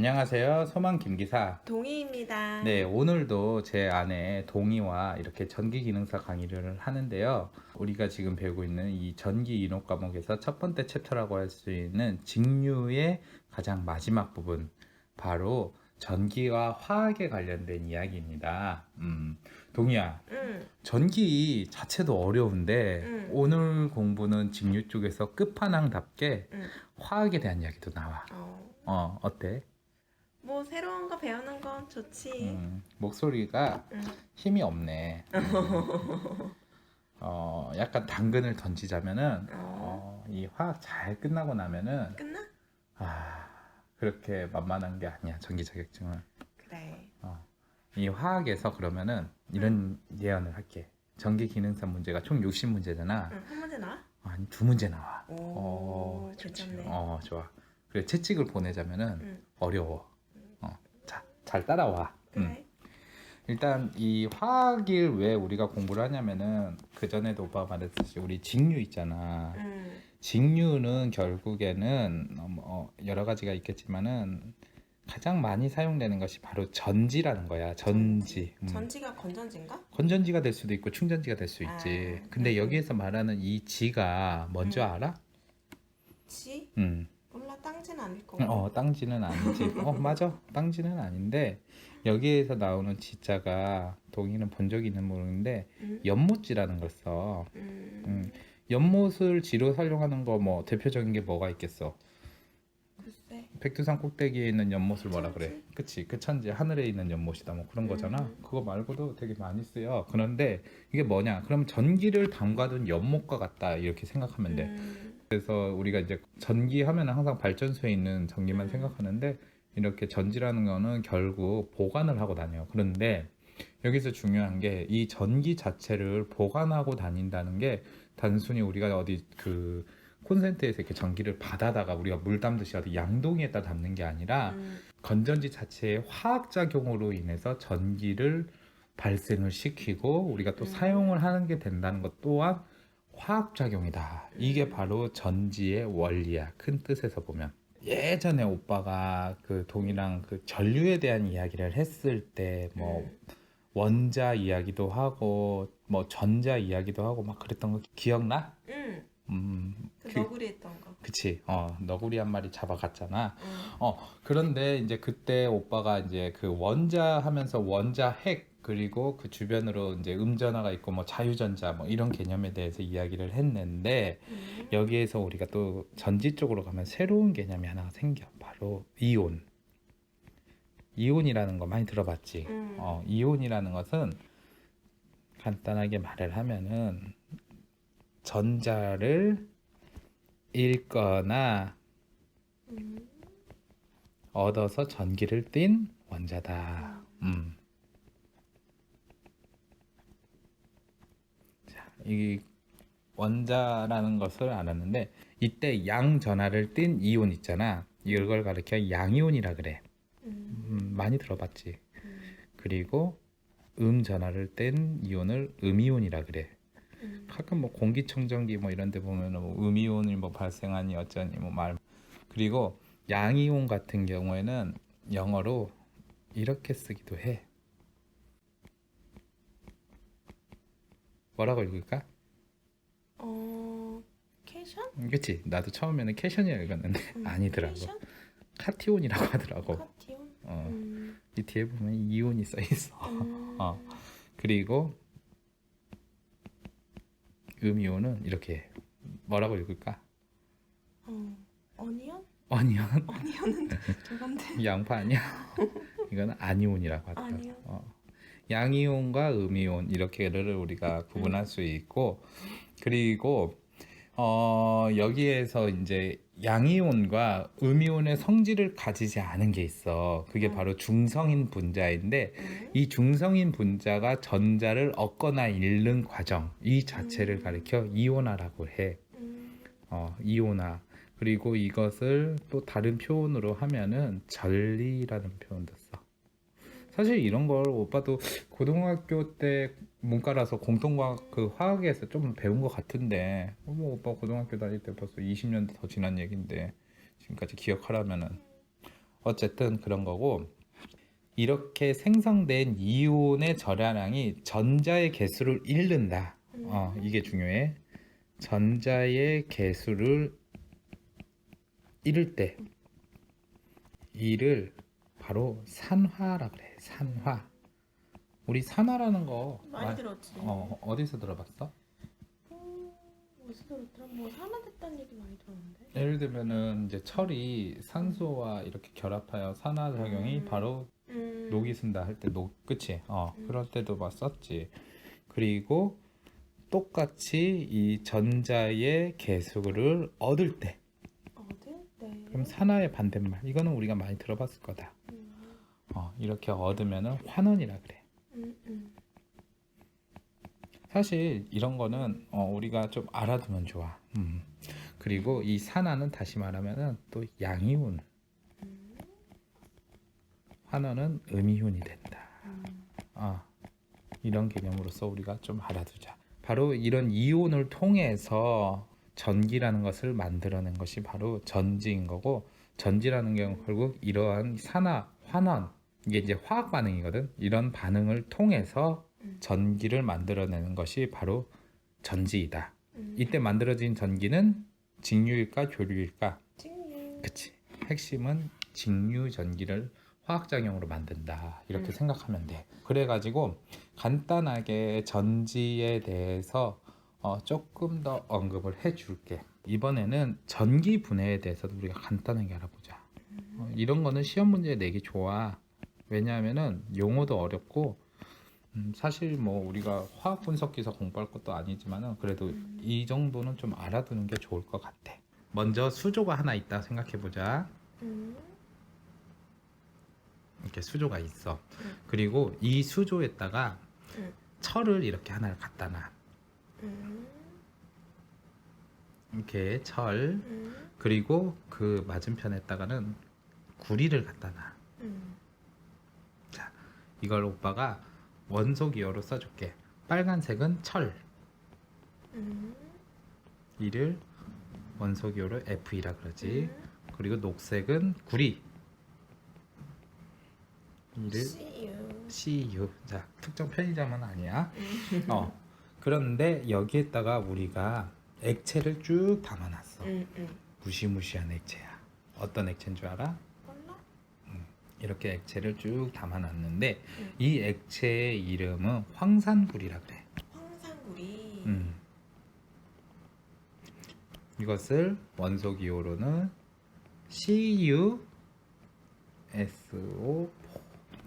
안녕하세요. 소망 김기사. 동희입니다. 네, 오늘도 제 아내 동희와 이렇게 전기 기능사 강의를 하는데요. 우리가 지금 배우고 있는 이 전기 인호 과목에서 첫 번째 챕터라고 할 수 있는 직류의 가장 마지막 부분, 바로 전기와 화학에 관련된 이야기입니다. 동희야, 응, 전기 자체도 어려운데 응. 오늘 공부는 직류 쪽에서 끝판왕답게 응. 화학에 대한 이야기도 나와. 어때? 뭐 새로운 거 배우는 건 좋지. 목소리가 응. 힘이 없네. 약간 당근을 던지자면은, 이 화학 잘 끝나고 나면은, 끝나? 그렇게 만만한 게 아니야, 전기 자격증은. 그래. 이 화학에서 그러면은, 이런 예언을 할게. 전기 기능사 문제가 총 60문제잖아. 응, 한 문제 나와? 아니, 2문제 나와. 오, 좋지. 괜찮네. 좋아. 그래, 채찍을 보내자면은, 응. 어려워. 자, 잘 따라와. 그래. 일단 이 화학을 왜 우리가 공부를 하냐면은, 그 전에도 오빠가 말했듯이 우리 직류 있잖아. 응. 직류는 결국에는 여러 가지가 있겠지만은 가장 많이 사용되는 것이 바로 전지라는 거야. 전지. 전지가 건전지인가? 건전지가 될 수도 있고 충전지가 될 수 있지. 근데 여기에서 말하는 이 지가 뭔지 알아? 지? 음. 몰라, 땅지는 아닐 거고. 땅지는 아니지. 맞아. 땅지는 아닌데, 여기에서 나오는 지자가, 동의는 본 적이 있는 모르는데, 연못지라는 걸 써. 연못을 지로 사용하는 거 뭐, 대표적인 게 뭐가 있겠어? 글쎄. 백두산 꼭대기에 있는 연못을 뭐라 그래? 천지? 그치. 그 천지, 하늘에 있는 연못이다. 뭐 그런 거잖아. 그거 말고도 되게 많이 쓰여. 그런데 이게 뭐냐? 그럼 전기를 담가둔 연못과 같다. 이렇게 생각하면 돼. 그래서 우리가 이제 전기 하면 항상 발전소에 있는 전기만 생각하는데, 이렇게 전지라는 거는 결국 보관을 하고 다녀요. 그런데 여기서 중요한 게, 이 전기 자체를 보관하고 다닌다는 게 단순히 우리가 어디 그 콘센트에서 이렇게 전기를 받아다가 우리가 물 담듯이 어디 양동이에다 담는 게 아니라, 건전지 자체의 화학작용으로 인해서 전기를 발생을 시키고 우리가 또 사용을 하는 게 된다는 것 또한 화학작용이다. 이게 바로 전지의 원리야. 큰 뜻에서 보면. 예전에 오빠가 그 동이랑 그 전류에 대한 이야기를 했을 때 뭐 원자 이야기도 하고 뭐 전자 이야기도 하고 막 그랬던 거 기억나? 응. 그 그, 너구리 했던 거. 그치. 너구리 한 마리 잡아갔잖아. 그런데 이제 그때 오빠가 이제 그 원자 하면서 원자 핵, 그리고 그 주변으로 이제 음전하가 있고 뭐 자유전자 뭐 이런 개념에 대해서 이야기를 했는데, 여기에서 우리가 또 전지 쪽으로 가면 새로운 개념이 하나가 생겨. 바로 이온. 이온이라는 거 많이 들어봤지. 이온이라는 것은 간단하게 말을 하면은 전자를 읽거나 얻어서 전기를 띤 원자다. 자, 이 원자라는 것을 알았는데, 이때 양전하를 띤 이온 있잖아. 이걸 가리켜 양이온이라 그래. 많이 들어봤지. 그리고 음전하를 뗀 이온을 음이온이라 그래. 가끔 뭐 공기청정기 뭐 이런 데 보면 뭐 음이온이 뭐 발생하니 어쩌니 뭐 말. 그리고 양이온 같은 경우에는 영어로 이렇게 쓰기도 해. 뭐라고 읽을까? 캐션? 그치? 나도 처음에는 캐션이라 읽었는데 아니더라고. 캐션? 카티온이라고 하더라고. 카티온? 이 뒤에 보면 이온이 써 있어. 그리고 음이온은 이렇게 뭐라고 읽을까? 어니언? 어니언? 어니언은 저건데. 양파 아니야? 이거는 아니온이라고 하더라고. 아니요. 양이온과 음이온 이렇게를 우리가 구분할 수 있고, 그리고 여기에서 이제 양이온과 음이온의 성질을 가지지 않은 게 있어. 그게 바로 중성인 분자인데, 이 중성인 분자가 전자를 얻거나 잃는 과정, 이 자체를 가리켜 이온화라고 해. 이온화. 그리고 이것을 또 다른 표현으로 하면은 전리라는 표현도 써. 사실 이런 걸 오빠도 고등학교 때 문과라서 공통과학 그 화학에서 좀 배운 것 같은데, 뭐 오빠 고등학교 다닐 때 벌써 20년 더 지난 얘긴데 지금까지 기억하라면은 어쨌든 그런 거고, 이렇게 생성된 이온의 절하량이 전자의 개수를 잃는다. 이게 중요해. 전자의 개수를 잃을 때 이를 바로 산화라 그래. 산화. 우리 산화라는 거 많이 들었지. 어디서 들어봤어? 어디서 들었더라? 뭐 산화됐다는 얘기 많이 들었는데. 예를 들면은 이제 철이 산소와 이렇게 결합하여 산화작용이 바로 녹이 쓴다 할 때 그치? 그럴 때도 막 썼지. 그리고 똑같이 이 전자의 개수를 얻을 때, 어디? 네. 그럼 산화의 반대말, 이거는 우리가 많이 들어봤을 거다. 이렇게 얻으면은 환원이라 그래. 사실 이런 거는 우리가 좀 알아두면 좋아. 그리고 이 산화는 다시 말하면은 또 양이온, 환원은 음이온이 된다. 이런 개념으로서 우리가 좀 알아두자. 바로 이런 이온을 통해서 전기라는 것을 만들어낸 것이 바로 전지인 거고, 전지라는 경우 결국 이러한 산화, 환원, 이게 이제 화학 반응이거든. 이런 반응을 통해서 전기를 만들어내는 것이 바로 전지이다. 이때 만들어진 전기는 직류일까 교류일까? 직류. 그치. 핵심은 직류 전기를 화학작용으로 만든다. 이렇게 생각하면 돼. 그래가지고 간단하게 전지에 대해서 조금 더 언급을 해줄게. 이번에는 전기 분해에 대해서도 우리가 간단하게 알아보자. 이런 거는 시험 문제 내기 좋아. 왜냐하면은 용어도 어렵고 사실 뭐 우리가 화학 분석기사 공부할 것도 아니지만은 그래도 이 정도는 좀 알아두는 게 좋을 것 같아. 먼저 수조가 하나 있다 생각해보자. 이렇게 수조가 있어. 그리고 이 수조에다가 철을 이렇게 하나를 갖다 놔. 이렇게 철. 그리고 그 맞은편에다가는 구리를 갖다 놔. 자, 이걸 오빠가 원소기호로 써줄게. 빨간색은 철. 이를 원소기호로 F이라 그러지. 그리고 녹색은 구리. 이를 CU. 자, 특정 편의점은 아니야. 그런데 여기에다가 우리가 액체를 쭉 담아놨어. 무시무시한 액체야. 어떤 액체인 줄 알아? 몰라? 이렇게 액체를 쭉 담아놨는데 이 액체의 이름은 황산구리라 그래. 황산구리. 이것을 원소기호로는 CuSO4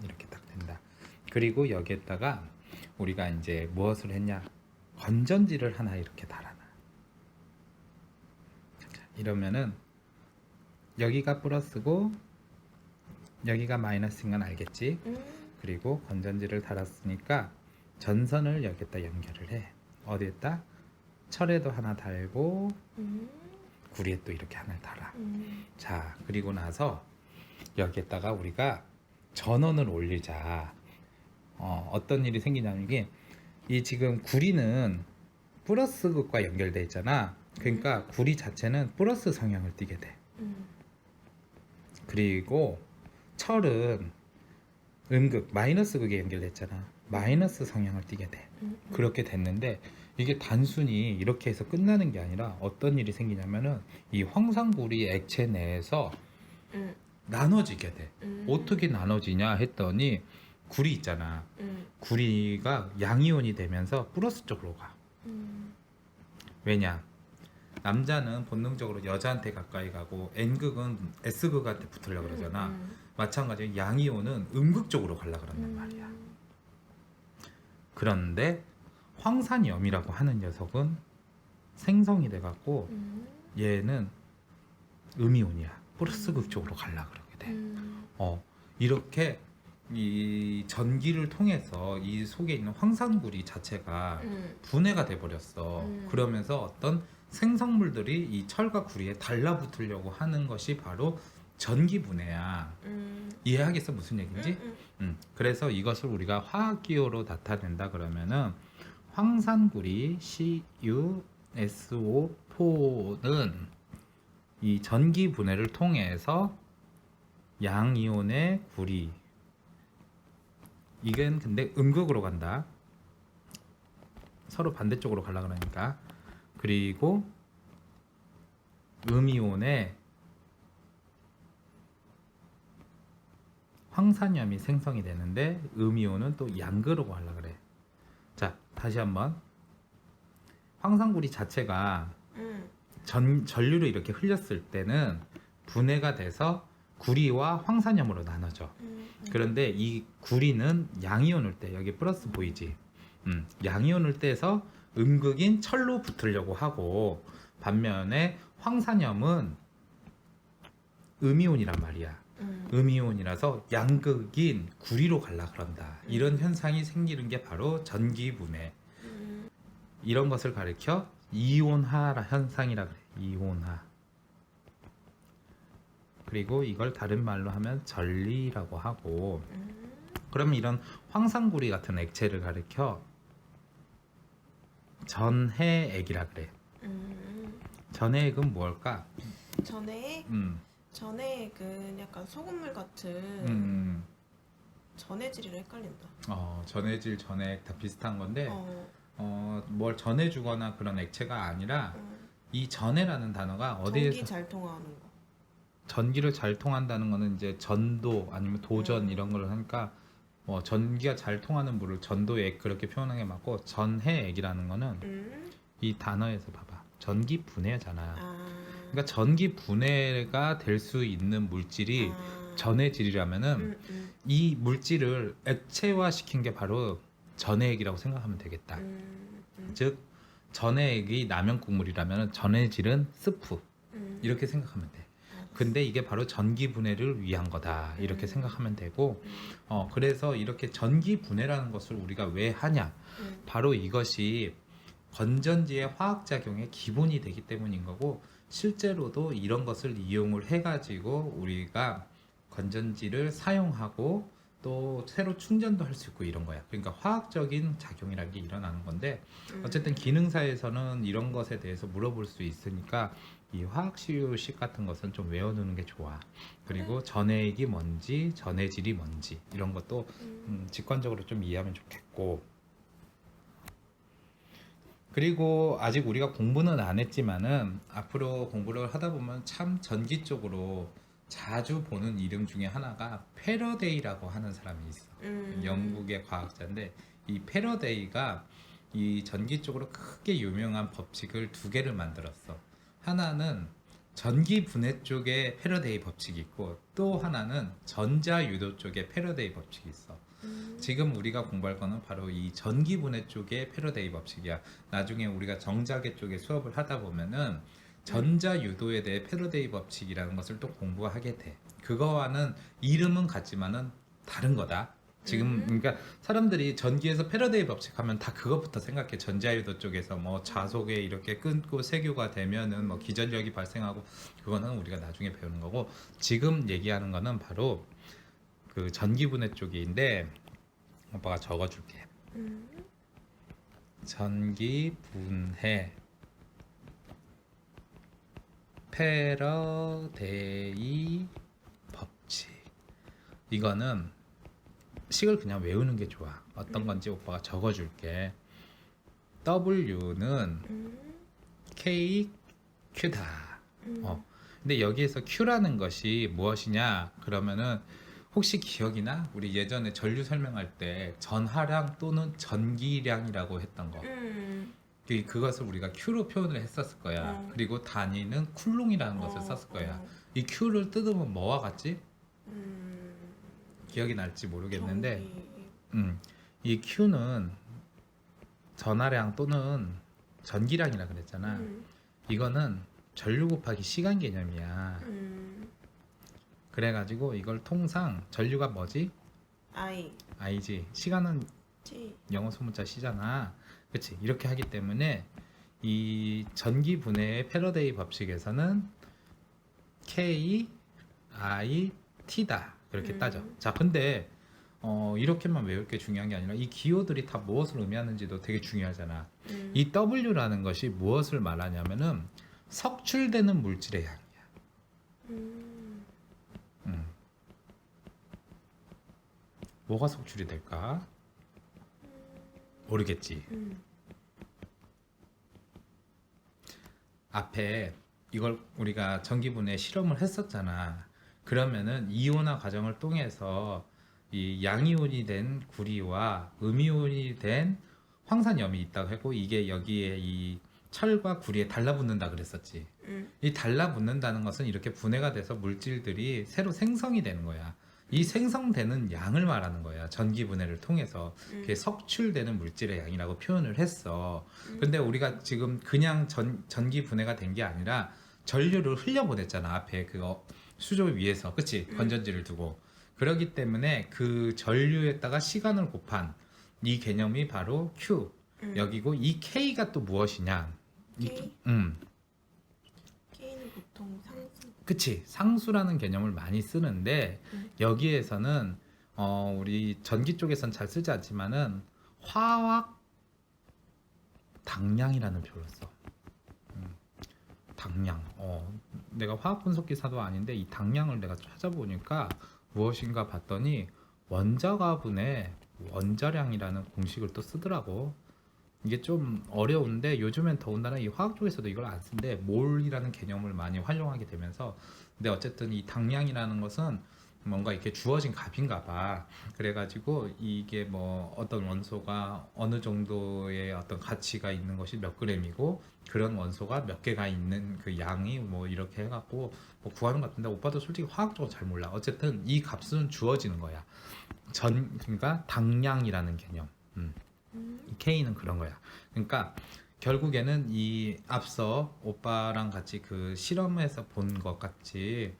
이렇게 딱 된다. 그리고 여기에다가 우리가 이제 무엇을 했냐? 건전지를 하나 이렇게 달아놔. 이러면은 여기가 플러스고 여기가 마이너스인 건 알겠지? 그리고 건전지를 달았으니까 전선을 여기다 연결을 해. 어디에다? 철에도 하나 달고 구리에 또 이렇게 하나 달아. 자, 그리고 나서 여기에다가 우리가 전원을 올리자. 어떤 일이 생기냐면 이게 이 지금 구리는 플러스 극과 연결돼 있잖아. 그러니까 구리 자체는 플러스 성향을 띠게 돼. 그리고 철은 음극, 마이너스 극에 연결됐잖아. 마이너스 성향을 띠게 돼. 그렇게 됐는데 이게 단순히 이렇게 해서 끝나는 게 아니라 어떤 일이 생기냐면은 이 황산구리 액체 내에서 나눠지게 돼. 어떻게 나눠지냐 했더니 구리 있잖아. 구리가 양이온이 되면서 플러스 쪽으로 가. 왜냐? 남자는 본능적으로 여자한테 가까이 가고 N극은 S극한테 붙으려고 그러잖아. 마찬가지로 양이온은 음극 쪽으로 가려고 그런단 말이야. 그런데 황산염이라고 하는 녀석은 생성이 돼갖고 얘는 음이온이야. 플러스극 쪽으로 가려고 그러게 돼. 이렇게 이 전기를 통해서 이 속에 있는 황산구리 자체가 분해가 돼 버렸어. 그러면서 어떤 생성물들이 이 철과 구리에 달라붙으려고 하는 것이 바로 전기 분해야. 이해하겠어 무슨 얘기인지? 그래서 이것을 우리가 화학기호로 나타낸다 그러면은 황산구리 CuSO4는 이 전기 분해를 통해서 양이온의 구리. 이건 근데 음극으로 간다. 서로 반대쪽으로 가려 그러니까. 그리고 음이온의 황산염이 생성이 되는데 음이온은 또 양극으로 가려 그래. 자, 다시 한번. 황산구리 자체가 전류를 이렇게 흘렸을 때는 분해가 돼서 구리와 황산염으로 나눠져. 그런데 이 구리는 양이온을 때, 여기 플러스 보이지? 양이온을 떼서 음극인 철로 붙으려고 하고, 반면에 황산염은 음이온이란 말이야. 음이온이라서 양극인 구리로 갈라 그런다. 이런 현상이 생기는 게 바로 전기분해. 이런 것을 가리켜 이온화 현상이라 그래. 이온화. 그리고 이걸 다른 말로 하면 전리라고 하고. 그러면 이런 황산구리 같은 액체를 가리켜 전해액이라 그래. 전해액은 뭘까? 전액? 전액은 약간 소금물 같은 전해질이랑 헷갈린다. 전해질, 전해액 다 비슷한 건데 뭘 전해주거나 그런 액체가 아니라 이 전해라는 단어가 어디에서 전기 잘 통하는 거. 전기를 잘 통한다는 거는 이제 전도 아니면 도전 이런 걸 하니까 전기가 잘 통하는 물을 전도액 그렇게 표현하는 게 맞고, 전해액이라는 거는 이 단어에서 봐봐. 전기 분해잖아. 그러니까 전기 분해가 될 수 있는 물질이 전해질이라면은 이 물질을 액체화 시킨 게 바로 전해액이라고 생각하면 되겠다. 즉 전해액이 라면 국물이라면 전해질은 스프 이렇게 생각하면 돼. 근데 이게 바로 전기 분해를 위한 거다 이렇게 생각하면 되고, 그래서 이렇게 전기 분해라는 것을 우리가 왜 하냐, 바로 이것이 건전지의 화학작용의 기본이 되기 때문인 거고, 실제로도 이런 것을 이용을 해가지고 우리가 건전지를 사용하고 또 새로 충전도 할 수 있고 이런 거야. 그러니까 화학적인 작용이라는 게 일어나는 건데, 어쨌든 기능사에서는 이런 것에 대해서 물어볼 수 있으니까 이 화학시효식 같은 것은 좀 외워두는 게 좋아. 그리고 전해액이 뭔지, 전해질이 뭔지 이런 것도 직관적으로 좀 이해하면 좋겠고, 그리고 아직 우리가 공부는 안 했지만은 앞으로 공부를 하다 보면 참 전기 쪽으로 자주 보는 이름 중에 하나가 패러데이라고 하는 사람이 있어. 영국의 과학자인데, 이 패러데이가 이 전기 쪽으로 크게 유명한 법칙을 두 개를 만들었어. 하나는 전기 분해 쪽에 패러데이 법칙이 있고, 또 하나는 전자 유도 쪽에 패러데이 법칙이 있어. 지금 우리가 공부할 거는 바로 이 전기 분해 쪽의 패러데이 법칙이야. 나중에 우리가 정자계 쪽에 수업을 하다 보면은 전자 유도에 대해 패러데이 법칙이라는 것을 또 공부하게 돼. 그거와는 이름은 같지만은 다른 거다. 지금 그러니까 사람들이 전기에서 패러데이 법칙 하면 다 그것부터 생각해. 전자유도 쪽에서 뭐 자석에 이렇게 끊고 세교가 되면은 뭐 기전력이 발생하고, 그거는 우리가 나중에 배우는 거고, 지금 얘기하는 거는 바로 그 전기분해 쪽인데, 오빠가 적어줄게. 전기분해 패러데이 법칙. 이거는 식을 그냥 외우는 게 좋아. 어떤 건지 오빠가 적어줄게. W는 K, Q다. 근데 여기에서 Q라는 것이 무엇이냐? 그러면은 혹시 기억이나? 우리 예전에 전류 설명할 때 전하량 또는 전기량이라고 했던 거. 그것을 우리가 Q로 표현을 했었을 거야. 그리고 단위는 쿨롱이라는 것을 썼을 거야. 이 Q를 뜯으면 뭐와 같지? 기억이 날지 모르겠는데, 이 Q는 전하량 또는 전기량이라 그랬잖아. 이거는 전류 곱하기 시간 개념이야. 그래가지고 이걸 통상 전류가 뭐지? I지. 시간은 영어 소문자 C잖아. 그치? 이렇게 하기 때문에 이 전기 분해의 패러데이 법칙에서는 K, I, T다. 그렇게 따져. 자, 근데 이렇게만 외울 게 중요한 게 아니라 이 기호들이 다 무엇을 의미하는지도 되게 중요하잖아. 이 W라는 것이 무엇을 말하냐면은 석출되는 물질의 양이야. 뭐가 속출이 될까? 모르겠지. 앞에 이걸 우리가 전기분해 실험을 했었잖아. 그러면은 이온화 과정을 통해서 이 양이온이 된 구리와 음이온이 된 황산염이 있다고 했고, 이게 여기에 이 철과 구리에 달라붙는다 그랬었지. 이 달라붙는다는 것은 이렇게 분해가 돼서 물질들이 새로 생성이 되는 거야. 이 생성되는 양을 말하는 거야. 전기 분해를 통해서 그게 석출되는 물질의 양이라고 표현을 했어. 근데 우리가 지금 그냥 전기 분해가 된 게 아니라 전류를 흘려보냈잖아. 앞에 그거 수조 위에서, 그치? 건전지를 두고. 그렇기 때문에 그 전류에다가 시간을 곱한 이 개념이 바로 Q 여기고, 이 K가 또 무엇이냐? K? K는 보통 상수. 그치, 상수라는 개념을 많이 쓰는데 여기에서는 우리 전기 쪽에선 잘 쓰지 않지만은 화학 당량이라는 표현을 써. 당량. 내가 화학 분석기사도 아닌데 이 당량을 내가 찾아보니까 무엇인가 봤더니 원자가분의 원자량이라는 공식을 또 쓰더라고. 이게 좀 어려운데 요즘엔 더군다나 이 화학 쪽에서도 이걸 안 쓰는데 몰이라는 개념을 많이 활용하게 되면서, 근데 어쨌든 이 당량이라는 것은 뭔가 이렇게 주어진 값인가 봐. 그래가지고 이게 뭐 어떤 원소가 어느 정도의 어떤 가치가 있는 것이 몇 그램이고 그런 원소가 몇 개가 있는 그 양이 뭐 이렇게 해갖고 뭐 구하는 것 같은데, 오빠도 솔직히 화학적으로 잘 몰라. 어쨌든 이 값은 주어지는 거야. 그러니까 당량이라는 개념. 이 K는 그런 거야. 그러니까 결국에는 이 앞서 오빠랑 같이 그 실험에서 본 것 같이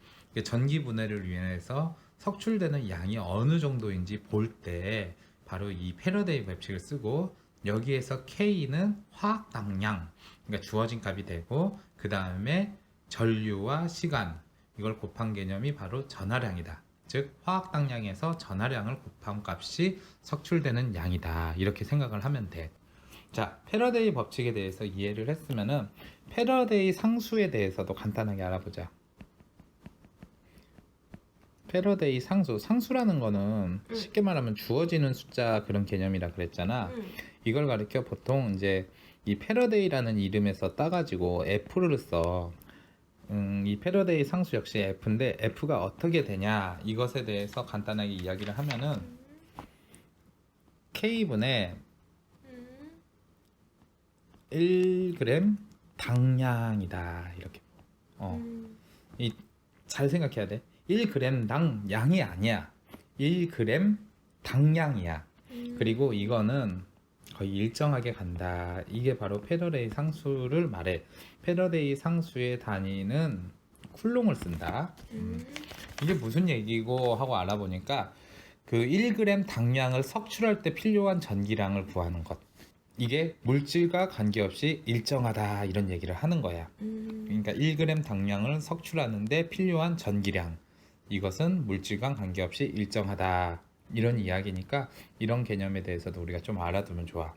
전기 분해를 위해서 석출되는 양이 어느 정도인지 볼 때 바로 이 패러데이 법칙을 쓰고, 여기에서 K는 화학 당량, 그러니까 주어진 값이 되고, 그 다음에 전류와 시간, 이걸 곱한 개념이 바로 전하량이다. 즉 화학 당량에서 전하량을 곱한 값이 석출되는 양이다. 이렇게 생각을 하면 돼. 자, 패러데이 법칙에 대해서 이해를 했으면은 패러데이 상수에 대해서도 간단하게 알아보자. 패러데이 상수라는 거는 쉽게 말하면 주어지는 숫자 그런 개념이라 그랬잖아. 이걸 가리켜 보통 이제 이 패러데이라는 이름에서 따가지고 F를 써. 이 패러데이 상수 역시 F인데 F가 어떻게 되냐, 이것에 대해서 간단하게 이야기를 하면은 K분의 1g 당량이다. 이렇게. 잘 생각해야 돼. 1g당 양이 아니야. 1g 당량이야. 그리고 이거는 거의 일정하게 간다. 이게 바로 패러데이 상수를 말해. 패러데이 상수의 단위는 쿨롱을 쓴다. 이게 무슨 얘기고 하고 알아보니까 그 1g 당량을 석출할 때 필요한 전기량을 구하는 것. 이게 물질과 관계없이 일정하다, 이런 얘기를 하는 거야. 그러니까 1g 당량을 석출하는데 필요한 전기량, 이것은 물질과 관계없이 일정하다, 이런 이야기니까 이런 개념에 대해서도 우리가 좀 알아두면 좋아.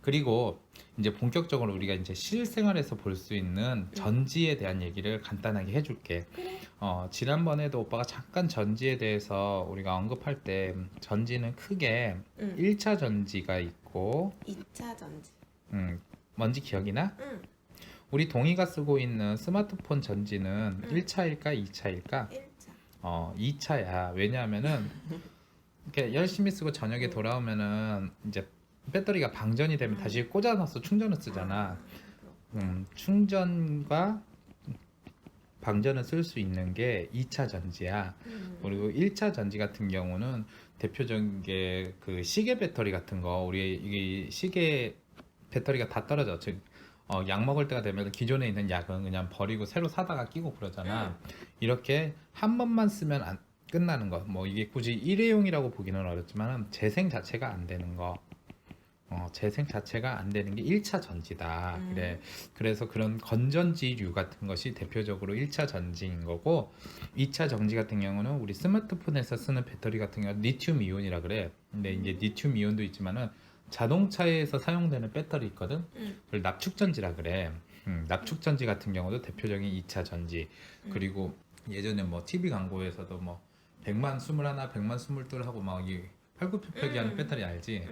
그리고 이제 본격적으로 우리가 이제 실생활에서 볼 수 있는 전지에 대한 얘기를 간단하게 해줄게. 그래. 지난번에도 오빠가 잠깐 전지에 대해서 우리가 언급할 때 전지는 크게 1차 전지가 있고 2차 전지. 뭔지 기억이 나? 응. 우리 동이가 쓰고 있는 스마트폰 전지는 1차일까 2차일까? 1차. 2차야. 왜냐하면은 이렇게 열심히 쓰고 저녁에 돌아오면은 이제 배터리가 방전이 되면 다시 꽂아놔서 충전을 쓰잖아. 충전과 방전을 쓸 수 있는 게 2차 전지야. 그리고 1차 전지 같은 경우는 대표적인 게 그 시계 배터리 같은 거, 우리 이게 시계 배터리가 다 떨어져. 즉 약 먹을 때가 되면 기존에 있는 약은 그냥 버리고 새로 사다가 끼고 그러잖아. 이렇게 한 번만 쓰면 끝나는 거. 뭐 이게 굳이 일회용이라고 보기는 어렵지만 재생 자체가 안 되는 거. 재생 자체가 안 되는 게 1차 전지다. 그래. 그래서 그런 건전지류 같은 것이 대표적으로 1차 전지인 거고, 2차 전지 같은 경우는 우리 스마트폰에서 쓰는 배터리 같은 경우는 리튬 이온이라 그래. 근데 이제 리튬 이온도 있지만은 자동차에서 사용되는 배터리 있거든. 그걸 납축 전지라 그래. 납축 전지 같은 경우도 대표적인 2차 전지. 그리고 예전에 뭐 TV 광고에서도 뭐 100만 21, 100만 22 하고 막이 팔굽혀펴기 하는 배터리 알지?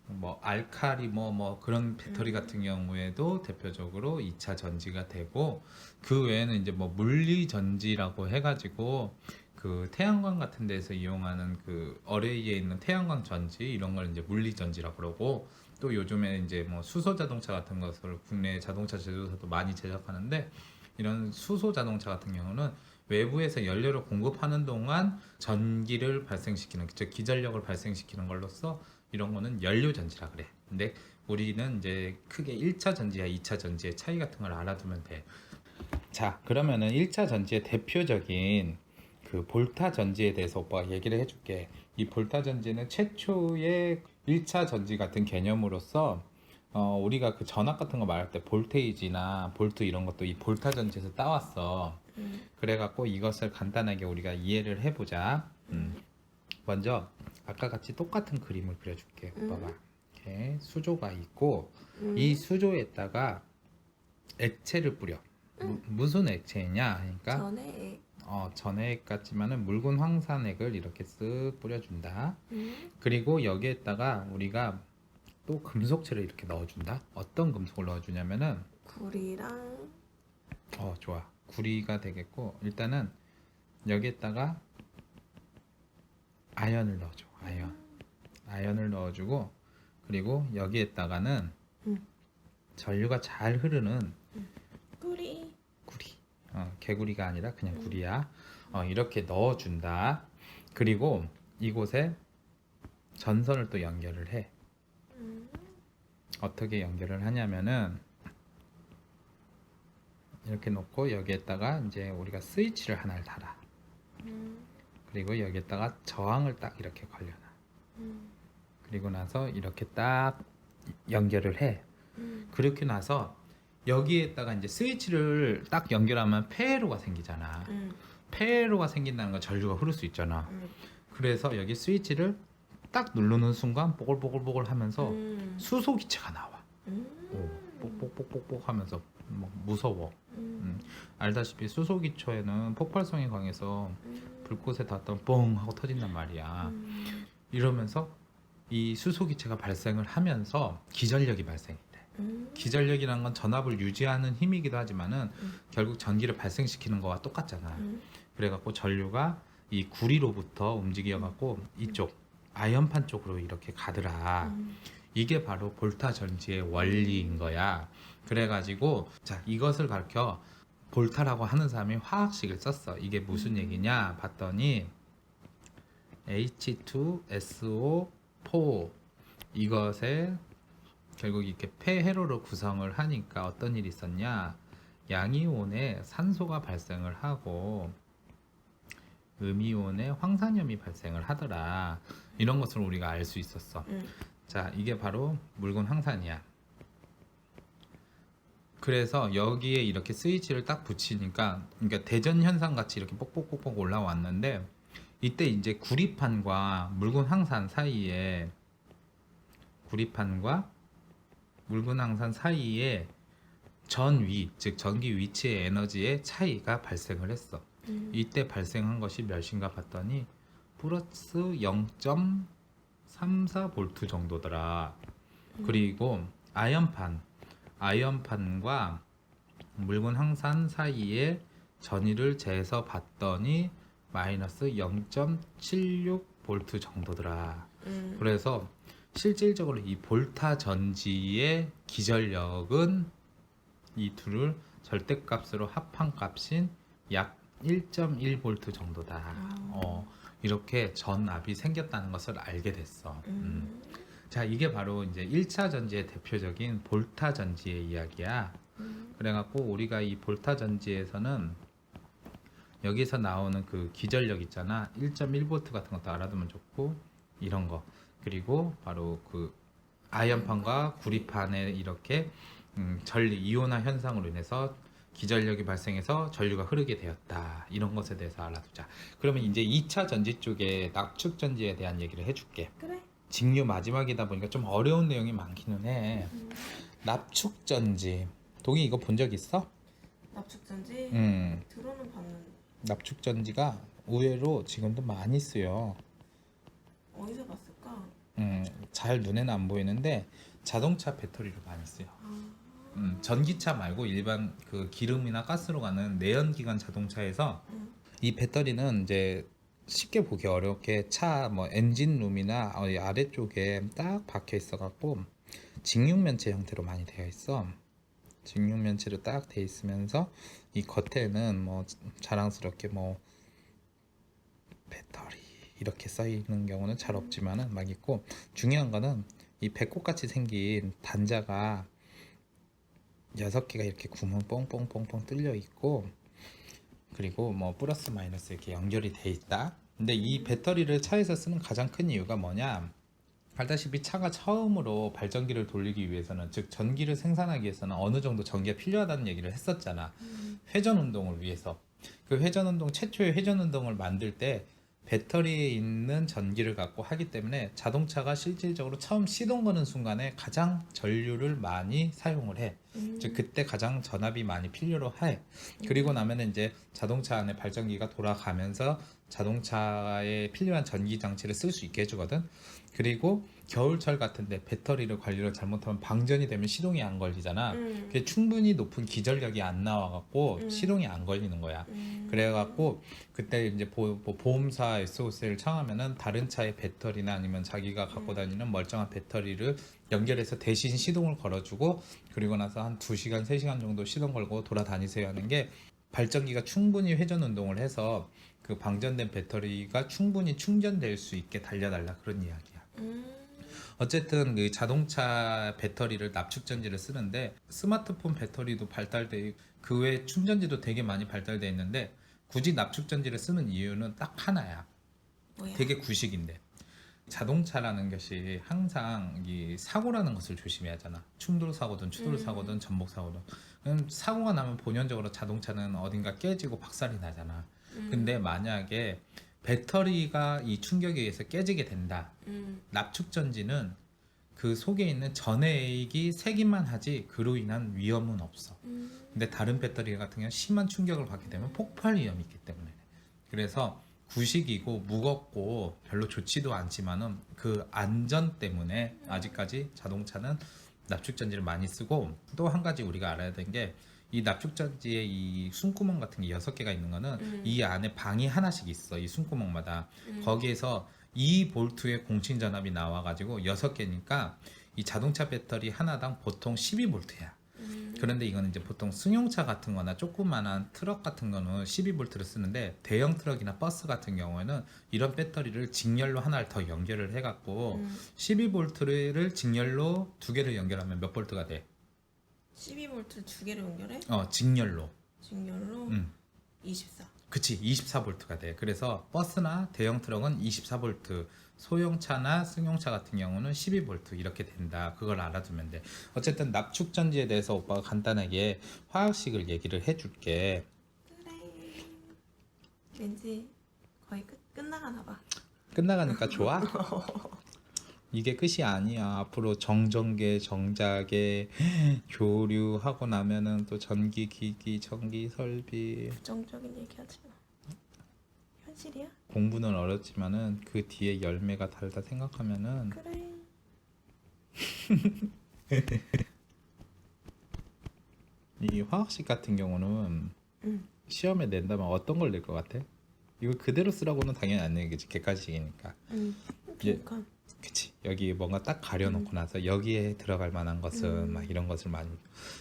뭐 알칼리 뭐 그런 배터리 같은 경우에도 대표적으로 2차 전지가 되고, 그 외에는 이제 뭐 물리 전지라고 해가지고 그 태양광 같은 데서 이용하는 그 어레이에 있는 태양광 전지 이런 걸 이제 물리 전지라고 그러고, 또 요즘에 이제 뭐 수소 자동차 같은 것을 국내 자동차 제조사도 많이 제작하는데, 이런 수소 자동차 같은 경우는 외부에서 연료를 공급하는 동안 전기를 발생시키는, 즉 기전력을 발생시키는 걸로써 이런 거는 연료 전지라 그래. 근데 우리는 이제 크게 1차 전지와 2차 전지의 차이 같은 걸 알아두면 돼. 자, 그러면은 1차 전지의 대표적인 그 볼타 전지에 대해서 오빠가 얘기를 해줄게. 이 볼타 전지는 최초의 1차 전지 같은 개념으로서 우리가 그 전압 같은 거 말할 때 볼테이지나 볼트 이런 것도 이 볼타 전지에서 따왔어. 그래갖고 이것을 간단하게 우리가 이해를 해보자. 먼저 아까 같이 똑같은 그림을 그려줄게. 오빠가 이렇게 수조가 있고 이 수조에다가 액체를 뿌려. 무슨 액체냐? 그러니까 전에 전액 같지만은 묽은 황산액을 이렇게 쓱 뿌려준다. 그리고 여기에다가 우리가 또 금속체를 이렇게 넣어준다. 어떤 금속을 넣어주냐면은 구리랑 좋아. 구리가 되겠고, 일단은 여기에다가 아연을 넣어줘. 아연을 넣어주고, 그리고 여기에다가는 전류가 잘 흐르는 구리. 개구리가 아니라 그냥 구리야. 이렇게 넣어준다. 그리고 이곳에 전선을 또 연결을 해. 어떻게 연결을 하냐면은 이렇게 놓고 여기에다가 이제 우리가 스위치를 하나를 달아. 그리고 여기에다가 저항을 딱 이렇게 걸려놔. 그리고 나서 이렇게 딱 연결을 해. 그렇게 나서 여기에다가 이제 스위치를 딱 연결하면 폐회로가 생기잖아. 폐회로가 생긴다는 건 전류가 흐를 수 있잖아. 그래서 여기 스위치를 딱 누르는 순간 뽀글뽀글뽀글 하면서 수소 기체가 나와. 뽁뽁뽁뽁 하면서 막 무서워. 알다시피 수소 기체는 폭발성이 강해서 불꽃에 닿았던 뻥 하고 터진단 말이야. 이러면서 이 수소 기체가 발생을 하면서 기전력이 발생이 돼. 기전력이라는 건 전압을 유지하는 힘이기도 하지만은 결국 전기를 발생시키는 거와 똑같잖아. 그래갖고 전류가 이 구리로부터 움직여갖고 이쪽 아연판 쪽으로 이렇게 가더라. 이게 바로 볼타 전지의 원리인 거야. 그래가지고 자, 이것을 가르쳐 볼타라고 하는 사람이 화학식을 썼어. 이게 무슨 얘기냐 봤더니 H2SO4 이것에 결국 이렇게 폐회로로 구성을 하니까 어떤 일이 있었냐, 양이온에 산소가 발생을 하고 음이온에 황산염이 발생을 하더라. 이런 것을 우리가 알 수 있었어. 자, 이게 바로 묽은 황산이야. 그래서 여기에 이렇게 스위치를 딱 붙이니까, 그러니까 대전 현상 같이 이렇게 뽁뽁뽁뽁 올라왔는데, 이때 이제 구리판과 묽은 황산 사이에 전위, 즉 전기 위치의 에너지의 차이가 발생을 했어. 이때 발생한 것이 몇인가 봤더니 플러스 0.34V 정도더라. 그리고 아연판과 묽은 황산 사이에 전위를 재서 봤더니 마이너스 0.76V 정도더라. 그래서 실질적으로 이 볼타 전지의 기전력은 이 둘을 절대값으로 합한 값인 약 1.1V 정도다. 이렇게 전압이 생겼다는 것을 알게 됐어. 자, 이게 바로 이제 1차 전지의 대표적인 볼타 전지의 이야기야. 그래갖고 우리가 이 볼타 전지에서는 여기서 나오는 그 기전력 있잖아. 1.1V 같은 것도 알아두면 좋고, 이런 거. 그리고 바로 그 아연판과 구리판에 이렇게 전리 이온화 현상으로 인해서 기전력이 발생해서 전류가 흐르게 되었다. 이런 것에 대해서 알아두자. 그러면 이제 2차 전지 쪽에 납축 전지에 대한 얘기를 해줄게. 그래. 직류 마지막이다 보니까 좀 어려운 내용이 많기는 해. 납축 전지. 동이 이거 본 적 있어? 납축전지 음. 들어는 봤는데. 납축 전지가 의외로 지금도 많이 쓰여. 어디서 봤을까? 잘 눈에는 안 보이는데 자동차 배터리로 많이 쓰여. 아, 전기차 말고 일반 그 기름이나 가스로 가는 내연기관 자동차에서 음. 이 배터리는 이제 쉽게 보기 어렵게 차 뭐 엔진룸이나 아래쪽에 딱 박혀 있어 갖고 직육면체 형태로 많이 되어 있어. 직육면체로 딱 돼 있으면서 이 겉에는 뭐 자랑스럽게 뭐 배터리 이렇게 써 있는 경우는 잘 없지만은 막 있고, 중요한 거는 이 배꼽같이 생긴 단자가 6개가 이렇게 구멍 뻥뻥뻥뻥 뚫려 있고, 그리고 뭐 플러스 마이너스 이렇게 연결이 돼 있다. 근데 이 배터리를 차에서 쓰는 가장 큰 이유가 뭐냐? 알다시피 차가 처음으로 발전기를 돌리기 위해서는, 즉 전기를 생산하기 위해서는 어느 정도 전기가 필요하다는 얘기를 했었잖아. 회전 운동을 위해서. 그 회전 운동, 최초의 회전 운동을 만들 때 배터리에 있는 전기를 갖고 하기 때문에 자동차가 실질적으로 처음 시동 거는 순간에 가장 전류를 많이 사용을 해. 즉 그때 가장 전압이 많이 필요로 해. 그리고 나면은 이제 자동차 안에 발전기가 돌아가면서 자동차에 필요한 전기 장치를 쓸 수 있게 해주거든. 그리고 겨울철 같은데 배터리를 관리를 잘못하면 방전이 되면 시동이 안 걸리잖아. 그게 충분히 높은 기전력이 안 나와갖고 시동이 안 걸리는 거야. 그래갖고 그때 이제 보험사 SOS를 청하면은 다른 차의 배터리나 아니면 자기가 갖고 다니는 멀쩡한 배터리를 연결해서 대신 시동을 걸어주고, 그리고 나서 한 2시간, 3시간 정도 시동 걸고 돌아다니세요 하는 게, 발전기가 충분히 회전 운동을 해서 그 방전된 배터리가 충분히 충전될 수 있게 달려달라, 그런 이야기야. 어쨌든 그 자동차 배터리를 납축전지를 쓰는데, 스마트폰 배터리도 발달돼, 그 외에 충전지도 되게 많이 발달돼 있는데 굳이 납축전지를 쓰는 이유는 딱 하나야. 뭐야? 되게 구식인데, 자동차라는 것이 항상 이 사고라는 것을 조심해야 하잖아. 충돌 사고든 추돌 사고든 전복 사고든. 사고가 나면 본연적으로 자동차는 어딘가 깨지고 박살이 나잖아. 근데 만약에 배터리가 이 충격에 의해서 깨지게 된다. 납축전지는 그 속에 있는 전해액이 새기만 하지 그로 인한 위험은 없어. 근데 다른 배터리 같은 경우는 심한 충격을 받게 되면 폭발 위험이 있기 때문에. 그래서 구식이고 무겁고 별로 좋지도 않지만은 그 안전 때문에 아직까지 자동차는 납축전지를 많이 쓰고, 또 한 가지 우리가 알아야 되는 게, 이 납축전지에 이 숨구멍 같은 게 6개가 있는 거는 이 안에 방이 하나씩 있어. 이 숨구멍마다. 거기에서 2볼트의 공칭 전압이 나와가지고 6개니까 이 자동차 배터리 하나당 보통 12볼트야. 그런데 이거는 이제 보통 승용차 같은 거나 조그만한 트럭 같은 거는 12볼트를 쓰는데, 대형 트럭이나 버스 같은 경우에는 이런 배터리를 직렬로 하나를 더 연결을 해갖고 12볼트를 직렬로 2개를 연결하면 몇 볼트가 돼? 12V 2개를 연결해? 직렬로. 직렬로 음. 24. 그치, 24볼트가 돼. 그래서 버스나 대형 트럭은 24볼트, 소형차나 승용차 같은 경우는 12볼트 이렇게 된다. 그걸 알아두면 돼. 어쨌든 납축전지에 대해서 오빠가 간단하게 화학식을 얘기를 해줄게. 그래. 왠지 거의 끝나가나 봐. 끝나가니까 좋아? 이게 끝이 아니야. 앞으로 정전계, 정자계, 교류하고 나면은 또 전기기기, 전기설비. 부정적인 얘기하지 마. 현실이야? 공부는 어렵지만은 그 뒤에 열매가 달다 생각하면은 그래. 이 화학식 같은 경우는 응. 시험에 낸다면 어떤 걸 낼 것 같아? 이거 그대로 쓰라고는 당연히 안 내겠지. 객관식이니까. 응. 예. 그러니까. 그치. 여기 뭔가 딱 가려놓고 나서 여기에 들어갈 만한 것은 막 이런 것을 많이.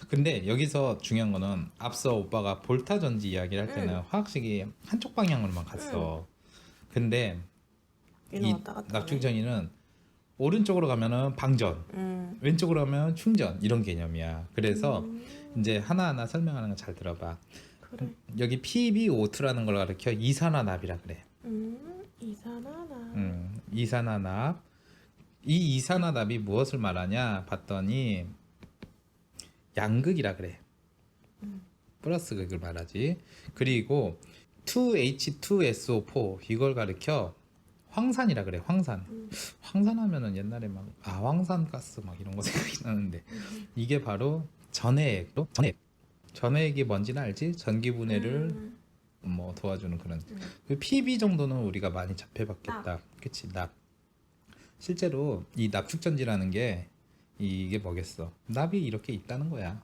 근데 여기서 중요한 거는, 앞서 오빠가 볼타 전지 이야기를 할 때는 화학식이 한쪽 방향으로만 갔어. 근데 얘는 이 왔다 갔다 납축전이는 오른쪽으로 가면은 방전, 하네. 왼쪽으로 가면 충전, 이런 개념이야. 그래서 이제 하나하나 설명하는 거 잘 들어봐. 그래. 여기 PbO2라는 걸 가리켜 이산화납이라 그래. 이산화나. 이산화납. 이 이산화납이 무엇을 말하냐 봤더니 양극이라 그래. 플러스 극을 말하지. 그리고 2H2SO4 이걸 가리켜 황산이라 그래. 황산. 황산하면은 옛날에 막 아황산 가스 막 이런 거 생각이 나는데, 이게 바로 전해액. 전해액이 뭔지는 알지? 전기 분해를 뭐 도와주는 그런 그 PB 정도는 우리가 많이 접해봤겠다. 납. 그치 납. 실제로 이 납축전지라는 게 이게 뭐겠어? 납이 이렇게 있다는 거야.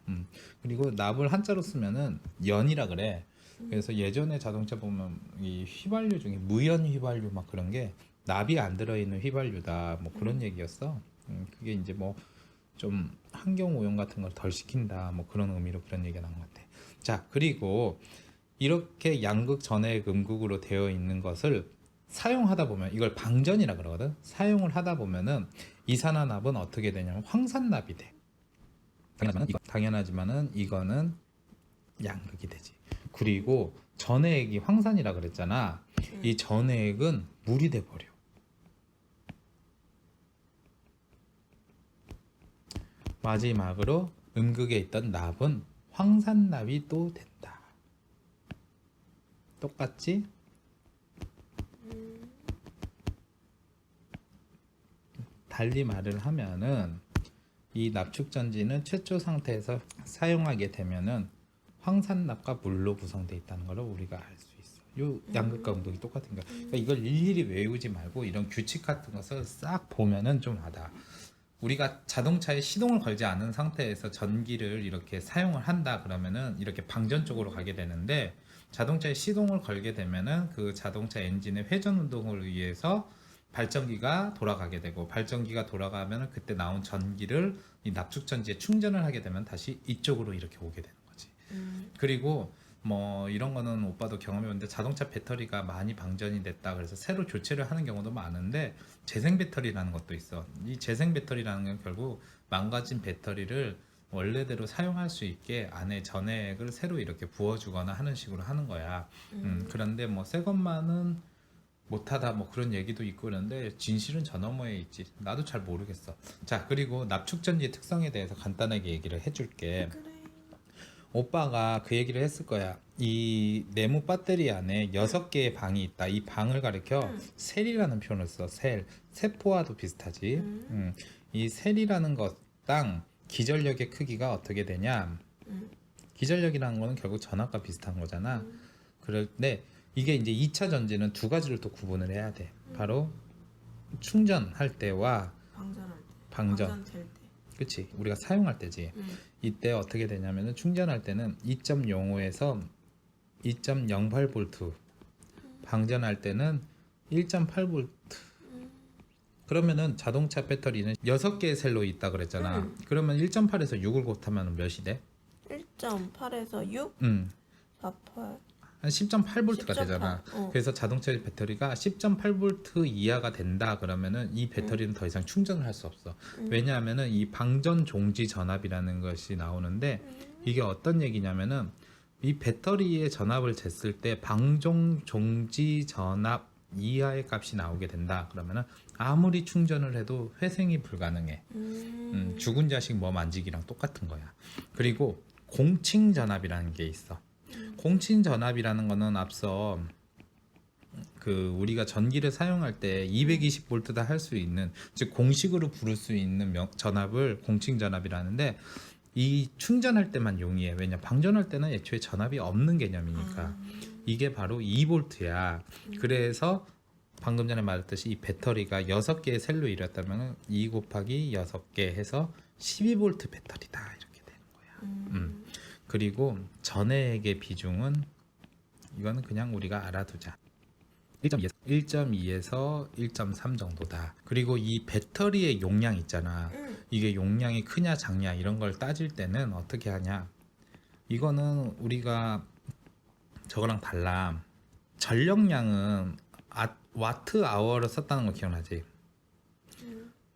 그리고 납을 한자로 쓰면은 연이라 그래. 그래서 예전에 자동차 보면 이 휘발유 중에 무연 휘발유 막 그런 게 납이 안 들어있는 휘발유다. 뭐 그런 얘기였어. 그게 이제 뭐 좀 환경 오염 같은 걸 덜 시킨다. 뭐 그런 의미로 그런 얘기가 나온 것 같아. 자, 그리고 이렇게 양극, 전해액, 음극으로 되어 있는 것을 사용하다 보면 이걸 방전이라 그러거든. 사용을 하다 보면은 이산화납은 어떻게 되냐면 황산납이 돼. 당연하지만은 이거는 양극이 되지. 그리고 전해액이 황산이라 그랬잖아. 이 전해액은 물이 돼 버려. 마지막으로 음극에 있던 납은 황산납이 또 된다. 똑같지? 달리 말을 하면은 이 납축전지는 최초 상태에서 사용하게 되면은 황산납과 물로 구성되어 있다는 걸 우리가 알 수 있어. 요 양극과 음극이 똑같은 거야. 그러니까 이걸 일일이 외우지 말고 이런 규칙 같은 것을 싹 보면은 좀 와닿아. 우리가 자동차에 시동을 걸지 않은 상태에서 전기를 이렇게 사용을 한다 그러면은 이렇게 방전 쪽으로 가게 되는데, 자동차에 시동을 걸게 되면은 그 자동차 엔진의 회전 운동을 위해서 발전기가 돌아가게 되고, 발전기가 돌아가면 그때 나온 전기를 이 납축전지에 충전을 하게 되면 다시 이쪽으로 이렇게 오게 되는 거지. 그리고 뭐 이런 거는 오빠도 경험해봤는데, 자동차 배터리가 많이 방전이 됐다 그래서 새로 교체를 하는 경우도 많은데, 재생 배터리라는 것도 있어. 이 재생 배터리라는 건 결국 망가진 배터리를 원래대로 사용할 수 있게 안에 전해액을 새로 이렇게 부어주거나 하는 식으로 하는 거야. 그런데 뭐 새 것만은 못하다 뭐 그런 얘기도 있고 그런데 진실은 저 너머에 있지. 나도 잘 모르겠어. 자, 그리고 납축전지의 특성에 대해서 간단하게 얘기를 해줄게. 그래. 오빠가 그 얘기를 했을 거야. 이 네모 배터리 안에 6개의 방이 있다. 이 방을 가리켜 셀이라는 표현을 써. 셀. 세포와도 비슷하지. 이 셀이라는 것당 기전력의 크기가 어떻게 되냐? 기전력이라는 거는 결국 전압과 비슷한 거잖아. 그런데 이게 이제 2차 전지는 두 가지를 또 구분을 해야 돼. 바로 충전할 때와 방전할 때. 방전. 방전될 때. 그치? 우리가 사용할 때지. 이때 어떻게 되냐면은 충전할 때는 2.05에서 2.08V, 방전할 때는 1.8V. 그러면은 자동차 배터리는 6개의 셀로 있다 그랬잖아. 그러면 1.8에서 6을 곱하면 몇이 돼? 1.8에서 6? 48. 한 10.8V가 10.8. 되잖아. 어. 그래서 자동차 배터리가 10.8V 이하가 된다 그러면은 이 배터리는 더 이상 충전을 할 수 없어. 왜냐하면은 이 방전 종지 전압이라는 것이 나오는데, 이게 어떤 얘기냐면은 이 배터리의 전압을 쟀을 때 방전 종지 전압 이하의 값이 나오게 된다 그러면은 아무리 충전을 해도 회생이 불가능해. 죽은 자식 뭐 만지기랑 똑같은 거야. 그리고 공칭 전압이라는 게 있어. 공칭 전압이라는 거는 앞서 그 우리가 전기를 사용할 때 220V다 할 수 있는, 즉 공식으로 부를 수 있는 전압을 공칭 전압이라는데, 이 충전할 때만 용이해. 왜냐, 방전할 때는 애초에 전압이 없는 개념이니까. 이게 바로 2V야. 그래서 방금 전에 말했듯이 이 배터리가 6개의 셀로 이뤘다면 2 곱하기 6개 해서 12V 배터리다 이렇게 되는 거야. 그리고 전해액의 비중은 이거는 그냥 우리가 알아두자. 1.2에서 1.3 정도다. 그리고 이 배터리의 용량 있잖아. 이게 용량이 크냐 작냐 이런 걸 따질 때는 어떻게 하냐. 이거는 우리가 저거랑 달라. 전력량은 와트 아워를 썼다는 거 기억나지?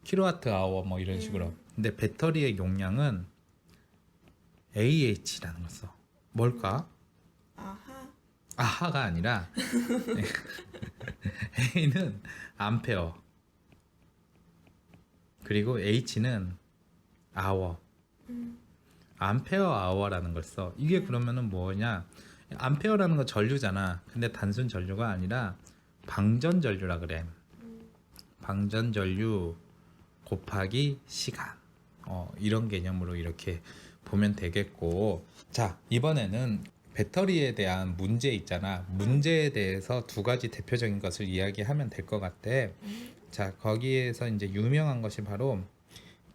킬로와트 아워 뭐 이런 식으로. 근데 배터리의 용량은 AH라는 걸 써. 뭘까? 아하가 아니라 A는 암페어, 그리고 H는 아워. 암페어 아워라는 걸 써. 이게 그러면은 뭐냐? 암페어라는 건 전류잖아. 근데 단순 전류가 아니라 방전 전류라 그래. 방전 전류 곱하기 시간. 이런 개념으로 이렇게 보면 되겠고. 자, 이번에는 배터리에 대한 문제 있잖아. 문제에 대해서 두 가지 대표적인 것을 이야기하면 될 것 같아. 자, 거기에서 이제 유명한 것이 바로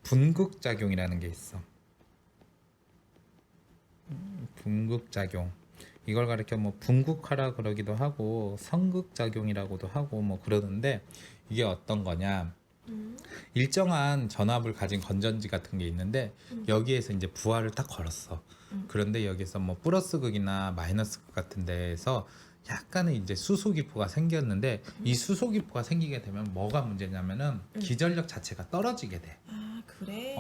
분극작용이라는 게 있어. 분극작용. 이걸 가리켜 뭐 분극화라 그러기도 하고 성극작용이라고도 하고 뭐 그러는데 이게 어떤 거냐? 일정한 전압을 가진 건전지 같은 게 있는데 여기에서 이제 부하를 딱 걸었어. 그런데 여기서 뭐 플러스 극이나 마이너스 극 같은 데에서 약간의 이제 수소 기포가 생겼는데 이 수소 기포가 생기게 되면 뭐가 문제냐면은 기전력 자체가 떨어지게 돼. 아 그래?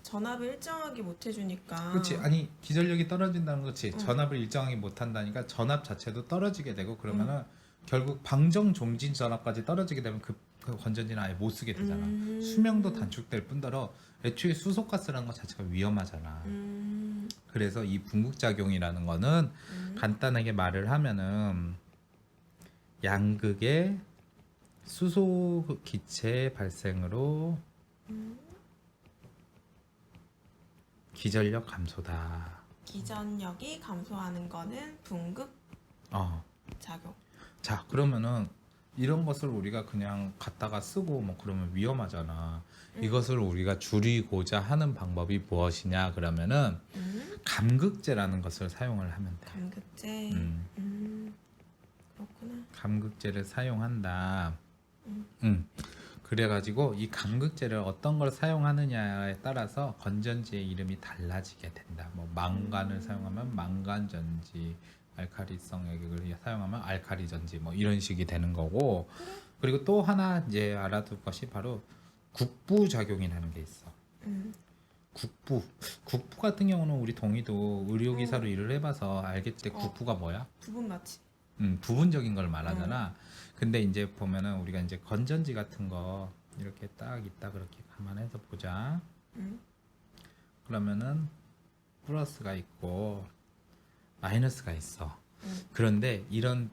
전압을 일정하게 못 해주니까. 그렇지. 아니 기전력이 떨어진다는 거지. 전압을 일정하게 못 한다니까 전압 자체도 떨어지게 되고 그러면은 결국 방정 종진 전압까지 떨어지게 되면 그 건전지는 아예 못 쓰게 되잖아. 수명도 단축될 뿐더러 애초에 수소가스라는 것 자체가 위험하잖아. 그래서 이 분극작용이라는 거는 간단하게 말을 하면은 양극의 수소 기체 발생으로 기전력 감소다. 기전력이 감소하는 거는 분극 어. 작용. 자, 그러면은 이런 것을 우리가 그냥 갖다가 쓰고 뭐 그러면 위험하잖아. 이것을 우리가 줄이고자 하는 방법이 무엇이냐 그러면은 감극제라는 것을 사용을 하면 돼. 감극제. 그렇구나. 감극제를 사용한다. 그래가지고 이 감극제를 어떤 걸 사용하느냐에 따라서 건전지의 이름이 달라지게 된다. 뭐 망간을 사용하면 망간전지, 알카리성 액을 사용하면 알카리전지, 뭐 이런 식이 되는 거고. 그리고 또 하나 이제 알아둘 것이 바로 국부작용이라는 게 있어. 국부 같은 경우는 우리 동의도 의료기사로 일을 해봐서 알겠지. 국부가 뭐야? 부분 마취. 부분적인 걸 말하잖아. 근데 이제 보면은 우리가 이제 건전지 같은 거 이렇게 딱 있다 그렇게 감안해서 보자. 그러면은 플러스가 있고 마이너스가 있어. 그런데 이런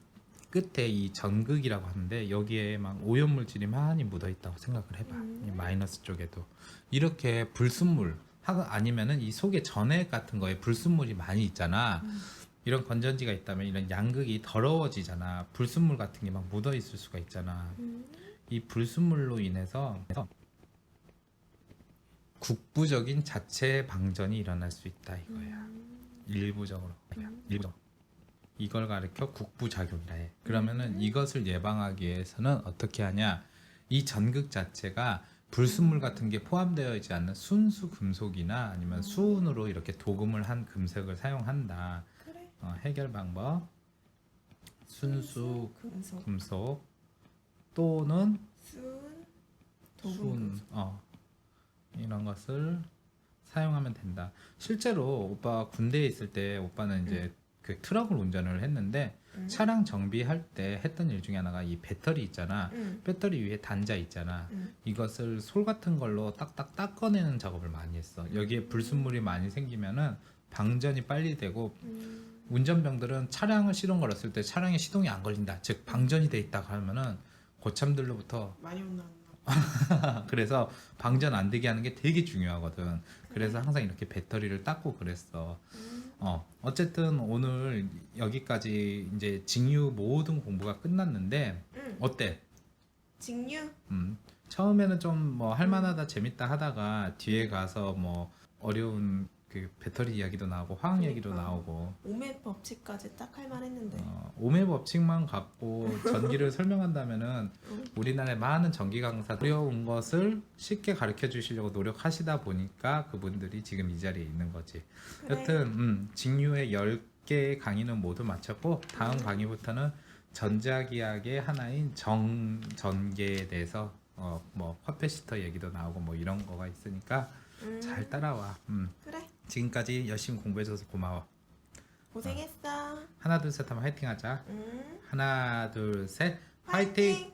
끝에 이 전극이라고 하는데 여기에 막 오염물질이 많이 묻어 있다고 생각을 해봐. 이 마이너스 쪽에도 이렇게 불순물 아니면은 이 속에 전액 같은 거에 불순물이 많이 있잖아. 이런 건전지가 있다면 이런 양극이 더러워지잖아. 불순물 같은 게 막 묻어 있을 수가 있잖아. 이 불순물로 인해서 국부적인 자체 방전이 일어날 수 있다 이거야. 일부적으로. 일부적으로. 이걸 가리켜 국부작용이라 해. 그러면은 이것을 예방하기 위해서는 어떻게 하냐? 이 전극 자체가 불순물 같은 게 포함되어 있지 않는 순수 금속이나 아니면 수은으로 이렇게 도금을 한 금속을 사용한다. 그래. 해결 방법 순수 금속. 금속 또는 순 도금 순 금속. 이런 것을 사용하면 된다. 실제로 오빠 군대에 있을 때 오빠는 이제 그 트럭을 운전을 했는데 차량 정비할 때 했던 일 중에 하나가 이 배터리 있잖아. 배터리 위에 단자 있잖아. 이것을 솔 같은 걸로 딱딱 닦아내는 작업을 많이 했어. 여기에 불순물이 많이 생기면은 방전이 빨리 되고 운전병들은 차량을 시동 걸었을 때 차량에 시동이 안 걸린다. 즉 방전이 돼 있다고 하면은 고참들로부터 많이 혼나. 그래서 방전 안 되게 하는 게 되게 중요하거든. 그래서 항상 이렇게 배터리를 닦고 그랬어. 어쨌든 오늘 여기까지 이제 직류 모든 공부가 끝났는데 어때? 직류? 처음에는 좀 뭐 할만하다 재밌다 하다가 뒤에 가서 뭐 어려운 그 배터리 이야기도 나오고 화학 얘기도 그러니까. 나오고 오메 법칙까지 딱 할 만했는데. 오메 법칙만 갖고 전기를 설명한다면은 우리나라의 많은 전기 강사 어려운 것을 쉽게 가르쳐 주시려고 노력하시다 보니까 그분들이 지금 이 자리에 있는 거지. 그래. 여튼 직류의 10개의 강의는 모두 마쳤고 다음 강의부터는 전자기학의 하나인 전계에 대해서 뭐 커패시터 얘기도 나오고 뭐 이런 거가 있으니까 잘 따라와. 그래. 지금까지 열심히 공부해줘서 고마워. 고생했어. 하나 둘 셋 하면 화이팅 하자. 응. 하나 둘 셋 화이팅! 화이팅!